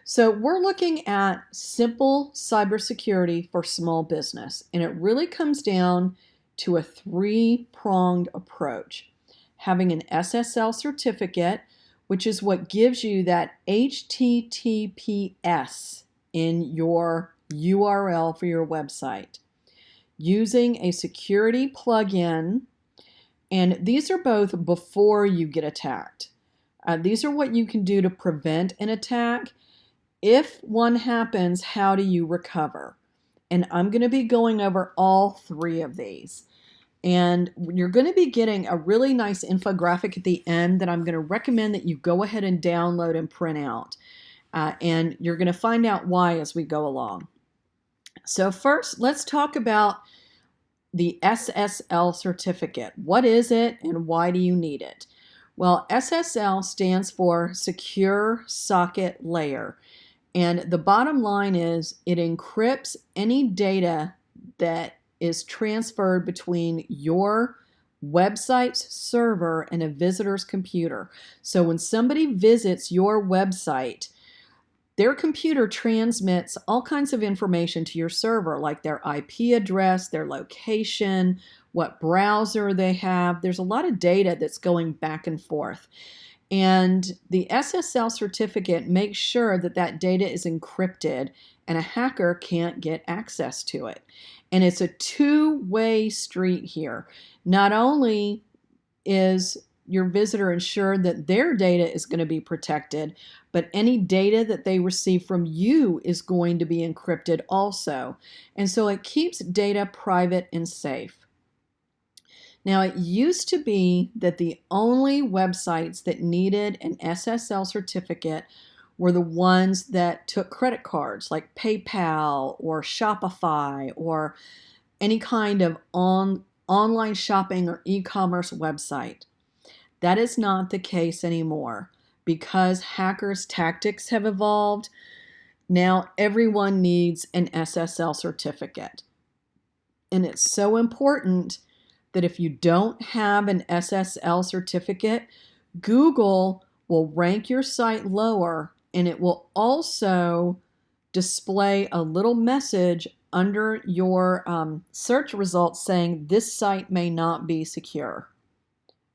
So we're looking at simple cybersecurity for small business, and it really comes down to a three-pronged approach. Having an SSL certificate, which is what gives you that HTTPS in your URL for your website. Using a security plugin, and these are both before you get attacked. These are what you can do to prevent an attack. If one happens, how do you recover? And I'm going to be going over all three of these. And you're going to be getting a really nice infographic at the end that I'm going to recommend that you go ahead and download and print out. And you're going to find out why as we go along. So first, let's talk about the SSL certificate. What is it and why do you need it? Well, SSL stands for Secure Socket Layer. And the bottom line is it encrypts any data that is transferred between your website's server and a visitor's computer. So when somebody visits your website, their computer transmits all kinds of information to your server, like their IP address, their location, what browser they have. There's a lot of data that's going back and forth. And the SSL certificate makes sure that that data is encrypted and a hacker can't get access to it. And it's a two-way street here. Not only is your visitor ensured that their data is going to be protected, but any data that they receive from you is going to be encrypted also. And so it keeps data private and safe. Now, it used to be that the only websites that needed an SSL certificate were the ones that took credit cards, like PayPal or Shopify or any kind of online shopping or e-commerce website. That is not the case anymore. Because hackers' tactics have evolved, now everyone needs an SSL certificate. And it's so important that if you don't have an SSL certificate, Google will rank your site lower, and it will also display a little message under your search results saying this site may not be secure,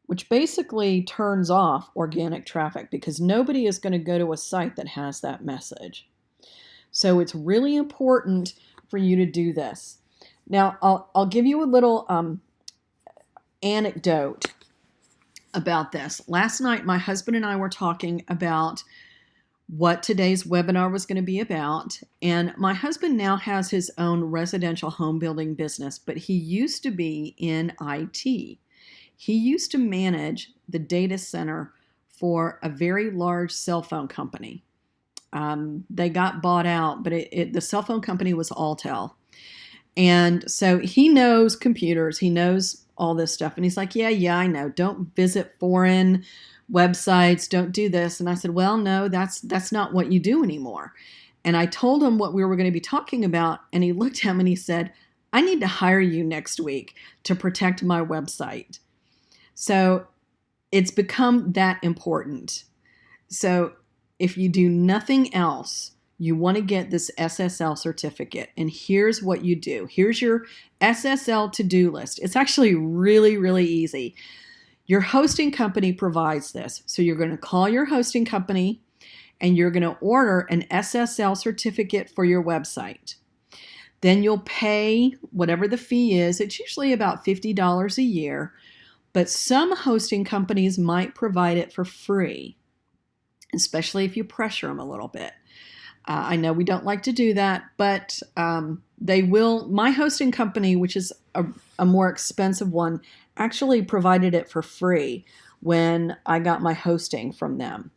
which basically turns off organic traffic because nobody is going to go to a site that has that message. So it's really important for you to do this. Now, I'll give you a little anecdote about this. Last night, my husband and I were talking about what today's webinar was going to be about. And my husband now has his own residential home building business, but he used to be in IT. He used to manage the data center for a very large cell phone company. They got bought out, but the cell phone company was Alltel. And so he knows computers, he knows all this stuff. And he's like, yeah, I know. Don't visit foreign websites, don't do this. And I said, well, no, that's not what you do anymore. And I told him what we were going to be talking about. And he looked at me and he said, I need to hire you next week to protect my website. So it's become that important. So if you do nothing else, you want to get this SSL certificate. And here's what you do. Here's your SSL to-do list. It's actually really, really easy. Your hosting company provides this. So you're going to call your hosting company and you're going to order an SSL certificate for your website. Then you'll pay whatever the fee is. It's usually about $50 a year. But some hosting companies might provide it for free, especially if you pressure them a little bit. I know we don't like to do that, but they will. My hosting company, which is a more expensive one, actually provided it for free when I got my hosting from them.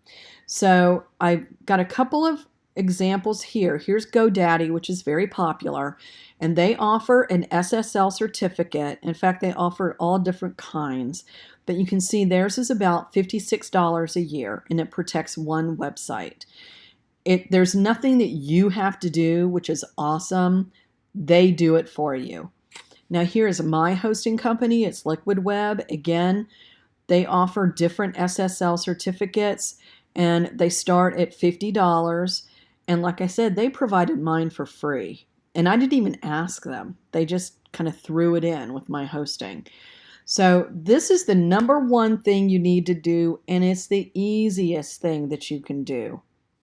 So I've got a couple of examples here. Here's GoDaddy, which is very popular, and they offer an SSL certificate. In fact, they offer all different kinds, but you can see theirs is about $56 a year, and it protects one website. There's nothing that you have to do, which is awesome. They do it for you. Now here's my hosting company. It's Liquid Web. Again, they offer different SSL certificates, and they start at $50. And like I said, they provided mine for free. And I didn't even ask them. They just kind of threw it in with my hosting. So this is the number one thing you need to do, and it's the easiest thing that you can do.